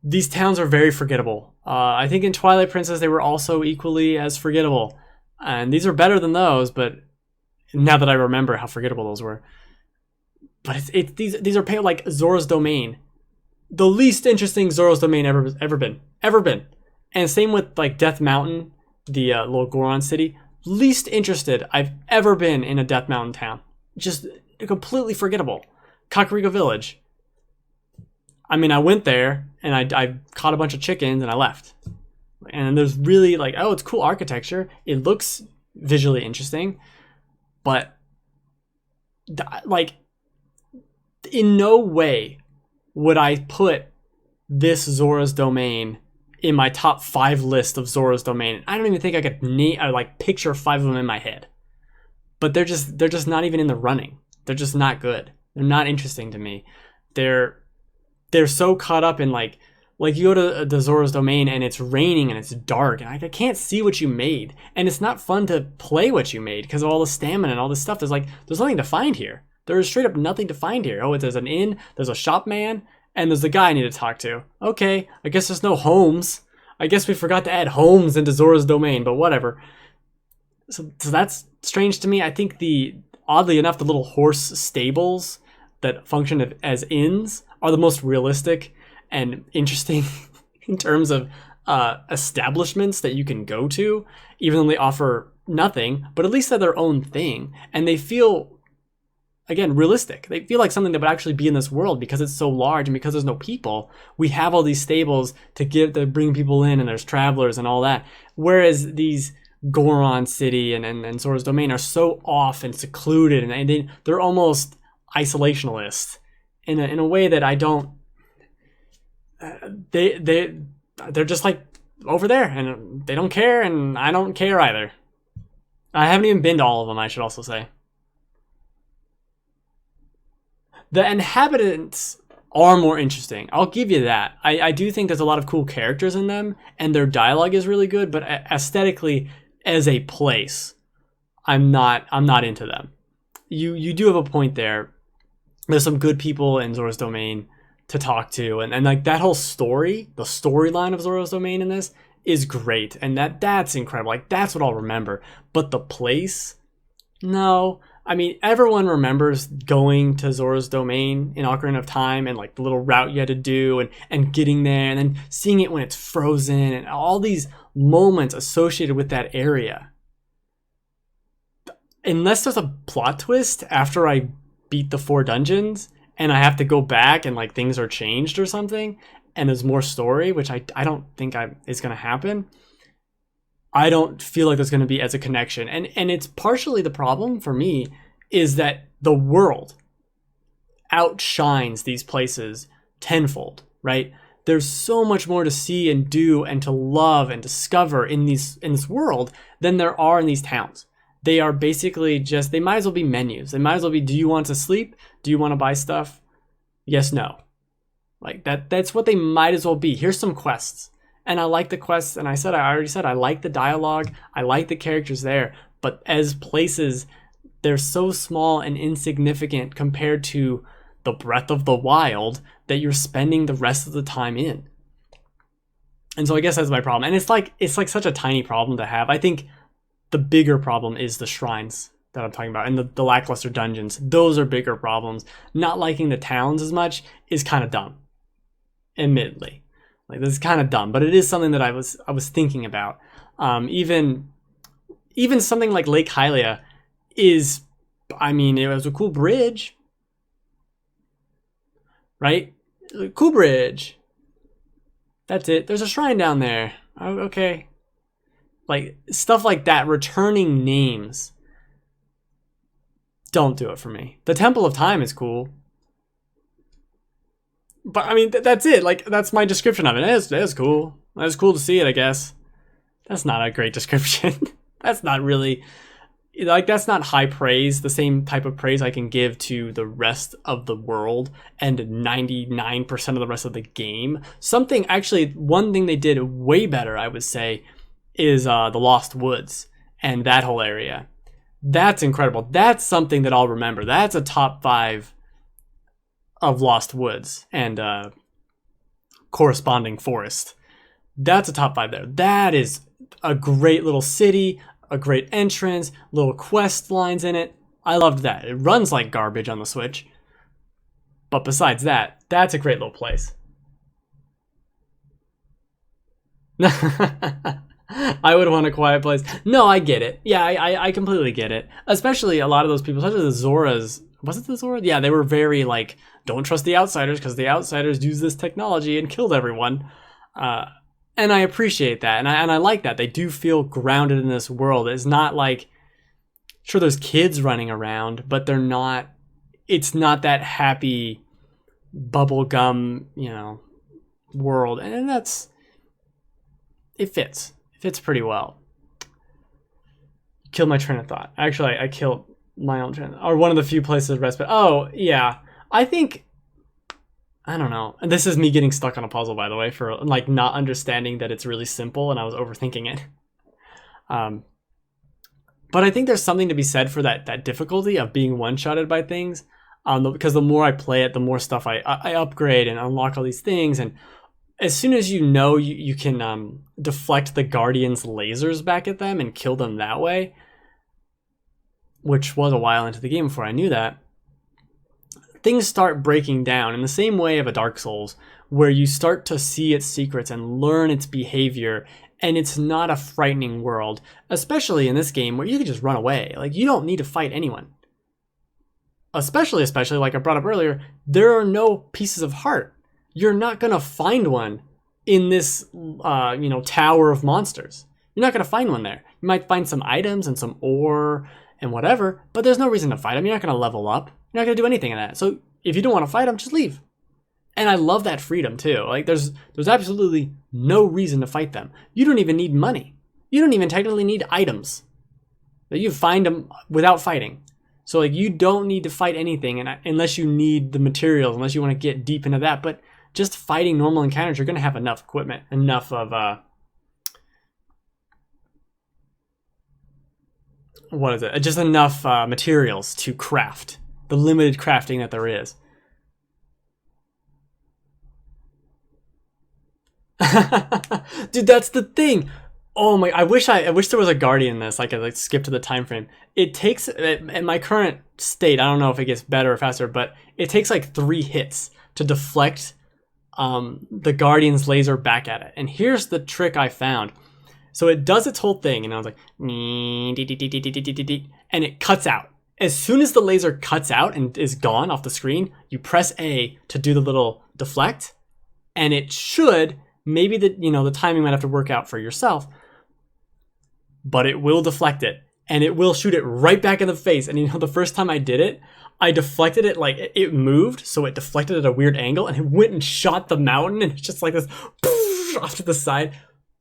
These towns are very forgettable. I think in Twilight Princess they were also equally as forgettable. And these are better than those, but now that I remember how forgettable those were. But these are like Zora's Domain. The least interesting Zora's Domain ever been. And same with like Death Mountain, the little Goron city. Least interested I've ever been in a Death Mountain town. Just completely forgettable. Kakariko Village. I mean, I went there and I caught a bunch of chickens and I left. And there's really like, oh, it's cool architecture. It looks visually interesting. But like, in no way would I put this Zora's Domain in my top 5 list of Zora's Domain. I don't even think I could picture 5 of them in my head. But they're just not even in the running. They're just not good. They're not interesting to me. They're so caught up in like you go to the Zora's Domain and it's raining and it's dark and I can't see what you made. And it's not fun to play what you made because of all the stamina and all this stuff. There's nothing to find here. There's straight up nothing to find here. Oh, there's an inn, there's a shop man, and there's the guy I need to talk to. Okay, I guess there's no homes. I guess we forgot to add homes into Zora's Domain, but whatever. So that's strange to me. I think oddly enough, the little horse stables that function as inns are the most realistic and interesting in terms of establishments that you can go to, even though they offer nothing, but at least they're their own thing. And they feel, again, realistic. They feel like something that would actually be in this world because it's so large and because there's no people. We have all these stables to bring people in, and there's travelers and all that. Whereas these Goron City and Zora's Domain are so off and secluded, and they're almost isolationalist in a way that I don't. They're just like over there, and they don't care, and I don't care either. I haven't even been to all of them, I should also say. The inhabitants are more interesting. I'll give you that. I do think there's a lot of cool characters in them, and their dialogue is really good, but aesthetically, as a place, I'm not into them. You do have a point there. There's some good people in Zora's Domain to talk to, and like that whole story, the storyline of Zora's Domain in this is great, and that's incredible. Like that's what I'll remember. But the place, no. I mean, everyone remembers going to Zora's Domain in Ocarina of Time and like the little route you had to do and getting there and then seeing it when it's frozen and all these moments associated with that area. Unless there's a plot twist after I beat the 4 dungeons and I have to go back and like things are changed or something and there's more story, which I don't think is going to happen. I don't feel like there's going to be as a connection. And it's partially the problem for me is that the world outshines these places tenfold, right? There's so much more to see and do and to love and discover in this world than there are in these towns. They are basically just, they might as well be menus. They might as well be, do you want to sleep? Do you want to buy stuff? Yes, no. Like that's what they might as well be. Here's some quests. And I like the quests, and I already said I like the dialogue, I like the characters there, but as places, they're so small and insignificant compared to the breadth of the wild that you're spending the rest of the time in. And so I guess that's my problem. And it's like such a tiny problem to have. I think the bigger problem is the shrines that I'm talking about and the lackluster dungeons. Those are bigger problems. Not liking the towns as much is kind of dumb, admittedly. Like this is kind of dumb, but it is something that I was thinking about. Even something like Lake Hylia is, I mean, it was a cool bridge, right? Cool bridge. That's it. There's a shrine down there. Oh, okay. Like stuff like that, returning names. Don't do it for me. The Temple of Time is cool. But I mean, that's it. Like, that's my description of it. It is cool. It's cool to see it, I guess. That's not a great description. That's not really, like, that's not high praise. The same type of praise I can give to the rest of the world and 99% of the rest of the game. One thing they did way better, I would say, is the Lost Woods and that whole area. That's incredible. That's something that I'll remember. That's a top 5 of Lost Woods and corresponding forest. That's a top 5 there. That is a great little city, a great entrance, little quest lines in it. I loved that. It runs like garbage on the Switch. But besides that, that's a great little place. I would want a quiet place. No, I get it. Yeah, I completely get it. Especially a lot of those people, especially the Zoras. Was it the Zora? Yeah, they were very like, don't trust the outsiders because the outsiders used this technology and killed everyone. And I appreciate that. And I like that. They do feel grounded in this world. It's not like, sure, there's kids running around, but it's not that happy bubblegum, world. And it fits. It fits pretty well. Killed my train of thought. Actually, I killed my own train, or one of the few places of respite. Oh, yeah. I don't know. And this is me getting stuck on a puzzle, by the way, for like not understanding that it's really simple and I was overthinking it. But I think there's something to be said for that difficulty of being one-shotted by things. Because the more I play it, the more stuff I upgrade and unlock all these things. And as soon as you can deflect the Guardian's lasers back at them and kill them that way, which was a while into the game before I knew that, things start breaking down in the same way of a Dark Souls, where you start to see its secrets and learn its behavior, and it's not a frightening world, especially in this game where you can just run away. Like, you don't need to fight anyone. Especially like I brought up earlier, there are no pieces of heart. You're not going to find one in this, tower of monsters. You're not going to find one there. You might find some items and some ore and whatever, but there's no reason to fight them. You're not going to level up. You're not going to do anything in that. So if you don't want to fight them, just leave. And I love that freedom too. Like there's absolutely no reason to fight them. You don't even need money. You don't even technically need items. You find them without fighting. So like you don't need to fight anything unless you need the materials, unless you want to get deep into that. But just fighting normal encounters, you're going to have enough equipment, enough of what is it? Just enough materials to craft. The limited crafting that there is. Dude, that's the thing. Oh my! I wish there was a guardian in this. I could like skip to the time frame. It takes at my current state. I don't know if it gets better or faster, but it takes like 3 hits to deflect the guardian's laser back at it. And here's the trick I found. So it does its whole thing, and I was like, and it cuts out. As soon as the laser cuts out and is gone off the screen, you press A to do the little deflect, and it should. Maybe the timing might have to work out for yourself, but it will deflect it and it will shoot it right back in the face. And the first time I did it, I deflected it like it moved, so it deflected at a weird angle and it went and shot the mountain, and it's just like this off to the side.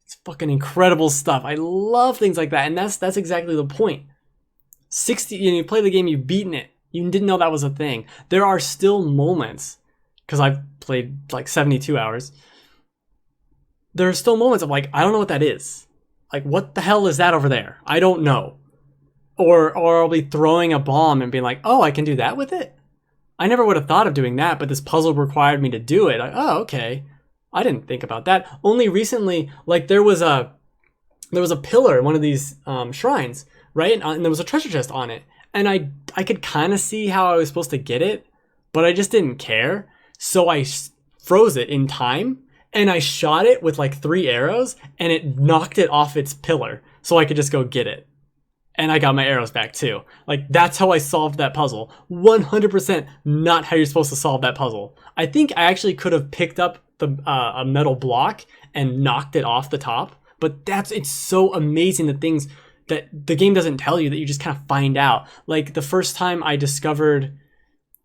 It's fucking incredible stuff. I love things like that, and that's exactly the point. 60, you play the game, you've beaten it. You didn't know that was a thing. There are still moments, because I've played like 72 hours. There are still moments of like, I don't know what that is. Like, what the hell is that over there? I don't know. Or I'll be throwing a bomb and being like, oh, I can do that with it? I never would have thought of doing that, but this puzzle required me to do it. Like, oh, okay. I didn't think about that. Only recently, like there was a pillar in one of these shrines, right? And there was a treasure chest on it. And I could kind of see how I was supposed to get it, but I just didn't care. So I froze it in time. And I shot it with like 3 arrows, and it knocked it off its pillar, so I could just go get it. And I got my arrows back too. Like, that's how I solved that puzzle. 100% not how you're supposed to solve that puzzle. I think I actually could have picked up a metal block and knocked it off the top, but it's so amazing the things that the game doesn't tell you that you just kind of find out. Like, the first time I discovered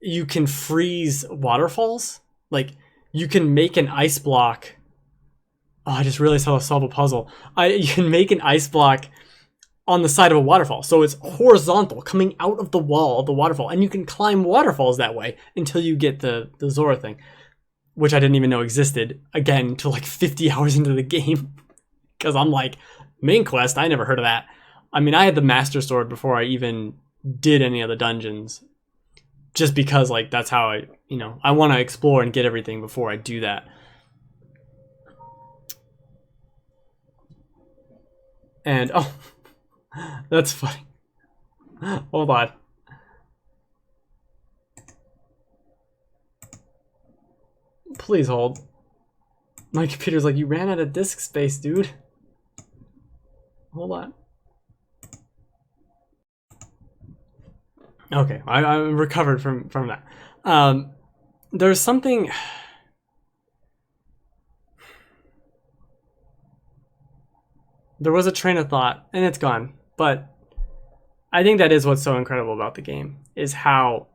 you can freeze waterfalls, like, you can make an ice block. Oh, I just realized how to solve a puzzle. You can make an ice block on the side of a waterfall. So it's horizontal, coming out of the wall of the waterfall. And you can climb waterfalls that way until you get the Zora thing, which I didn't even know existed, again, until like 50 hours into the game. Because I'm like, main quest, I never heard of that. I mean, I had the Master Sword before I even did any of the dungeons. Just because, like, that's how I want to explore and get everything before I do that. And, oh, that's funny. Hold on. Please hold. My computer's like, you ran out of disk space, dude. Hold on. Okay, I recovered from that. There's something. There was a train of thought, and it's gone. But I think that is what's so incredible about the game, is how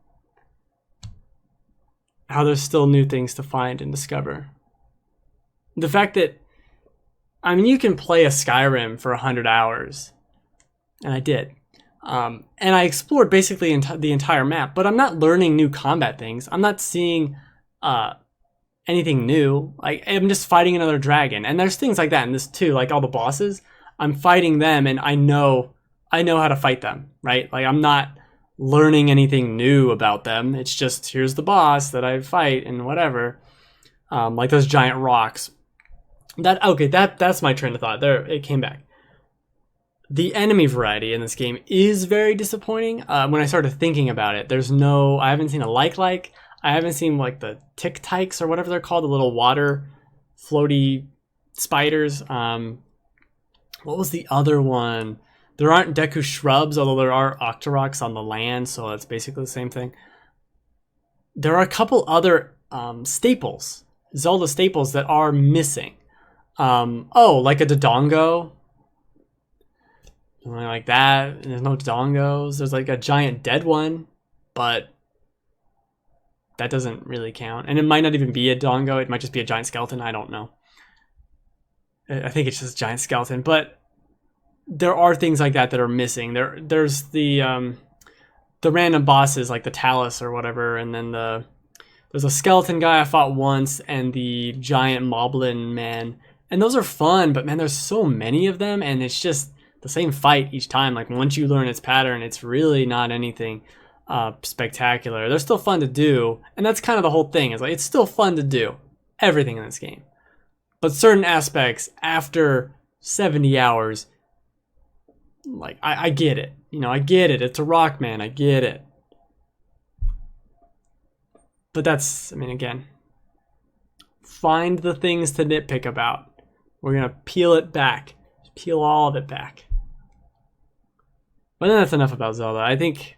there's still new things to find and discover. The fact that, I mean, you can play a Skyrim for 100 hours, and I did. And I explored basically the entire map, but I'm not learning new combat things. I'm not seeing anything new. I'm just fighting another dragon. And there's things like that in this too, like all the bosses. I'm fighting them, and I know how to fight them, right? Like, I'm not learning anything new about them. It's just, here's the boss that I fight and whatever. Like those giant rocks. That's my train of thought. There, it came back. The enemy variety in this game is very disappointing. When I started thinking about it, I haven't seen a like. I haven't seen like the tick tykes or whatever they're called, the little water floaty spiders. What was the other one? There aren't Deku shrubs, although there are Octoroks on the land, so that's basically the same thing. There are a couple other staples, Zelda staples, that are missing. Like a Dodongo. Something like that. There's no Dodongos. There's like a giant dead one, but that doesn't really count. And it might not even be a dongo. It might just be a giant skeleton. I don't know. I think it's just a giant skeleton. But there are things like that that are missing. There's the random bosses like the Talus or whatever, and then there's a skeleton guy I fought once, and the giant Moblin man. And those are fun, but man, there's so many of them, and it's just the same fight each time. Like once you learn its pattern, it's really not anything spectacular. They're still fun to do, and that's kind of the whole thing. Is like it's still fun to do everything in this game, but certain aspects after 70 hours, like I get it. You know, I get it. It's a Rockman. I get it. But that's, I mean, again, find the things to nitpick about. We're gonna peel it back, peel all of it back. But then that's enough about Zelda. I think,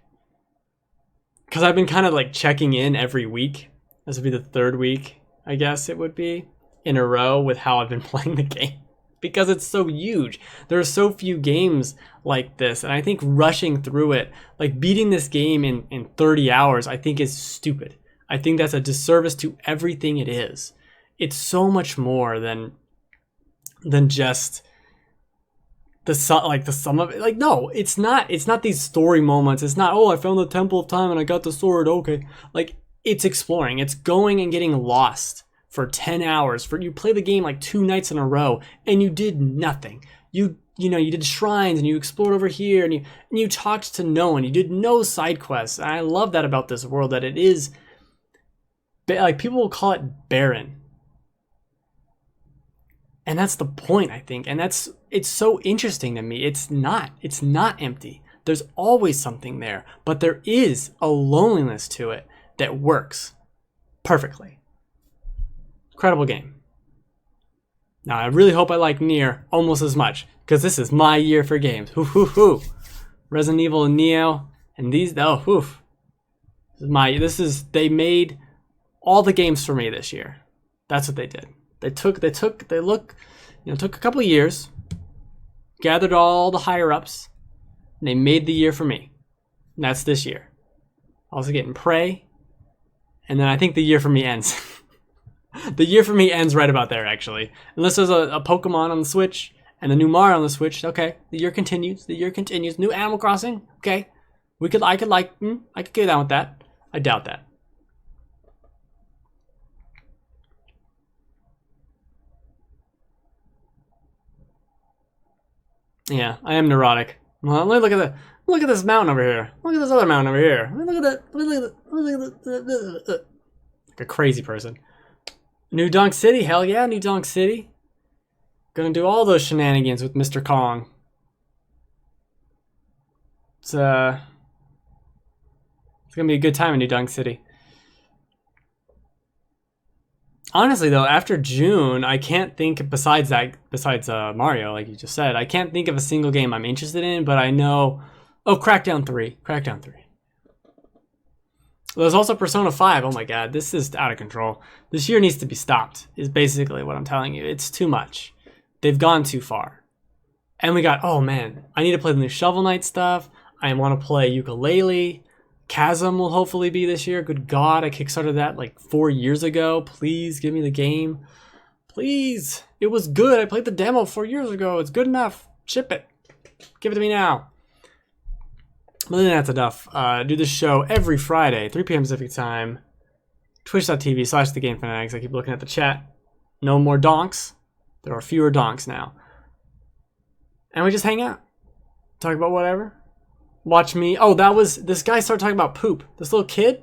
because I've been kind of like checking in every week. This would be the third week, I guess it would be, in a row with how I've been playing the game. Because it's so huge. There are so few games like this. And I think rushing through it, like beating this game in 30 hours, I think is stupid. I think that's a disservice to everything it is. It's so much more than just the sum of it. Like, no, it's not these story moments. It's not, oh, I found the Temple of Time and I got the sword, okay. Like, it's exploring. It's going and getting lost for 10 hours. You play the game like 2 nights in a row and you did nothing. You did shrines and you explored over here and you talked to no one. You did no side quests. And I love that about this world, that it is, like, people will call it barren. And that's the point, I think. And it's so interesting to me. It's not empty. There's always something there, but there is a loneliness to it that works perfectly. Incredible game. Now, I really hope I like Nier almost as much, because this is my year for games. Resident Evil and Neo, and these, they made all the games for me this year. That's what they did. They took a couple of years, gathered all the higher ups, and they made the year for me. And that's this year. Also getting Prey, and then I think the year for me ends. The year for me ends right about there, actually. Unless there's a Pokemon on the Switch and a new Mario on the Switch. Okay, the year continues. New Animal Crossing. Okay, I could get down with that. I doubt that. Yeah, I am neurotic. Well, look at this mountain over here. Look at this other mountain over here. Look at that. Like a crazy person. New Donk City, hell yeah, New Donk City. Gonna do all those shenanigans with Mr. Kong. It's gonna be a good time in New Donk City. Honestly, though, after June, I can't think, besides Mario, like you just said, I can't think of a single game I'm interested in, but I know, Crackdown 3. There's also Persona 5. Oh my god, this is out of control. This year needs to be stopped, is basically what I'm telling you. It's too much. They've gone too far. And we got, oh man, I need to play the new Shovel Knight stuff. I want to play Yooka-Laylee. Chasm will hopefully be this year. Good god, I kickstarted that like 4 years ago. Please give me the game. Please. It was good. I played the demo 4 years ago. It's good enough. Ship it. Give it to me now. But then that's enough. Do this show every Friday, 3 p.m. Pacific time. Twitch.tv/TheGameFanatics. I keep looking at the chat. No more donks. There are fewer donks now. And we just hang out. Talk about whatever. Watch me. Oh, this guy started talking about poop. This little kid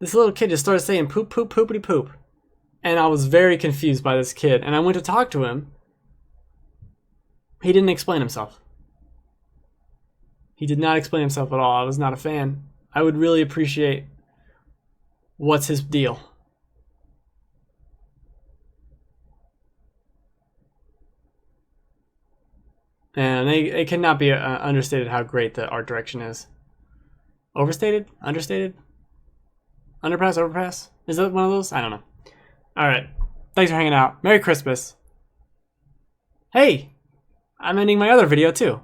just started saying poop, poop, poopity poop. And I was very confused by this kid. And I went to talk to him. He didn't explain himself. He did not explain himself at all. I was not a fan. I would really appreciate what's his deal. And it cannot be understated how great the art direction is. Overstated? Understated? Underpass? Overpass? Is that one of those? I don't know. Alright. Thanks for hanging out. Merry Christmas. Hey! I'm ending my other video too.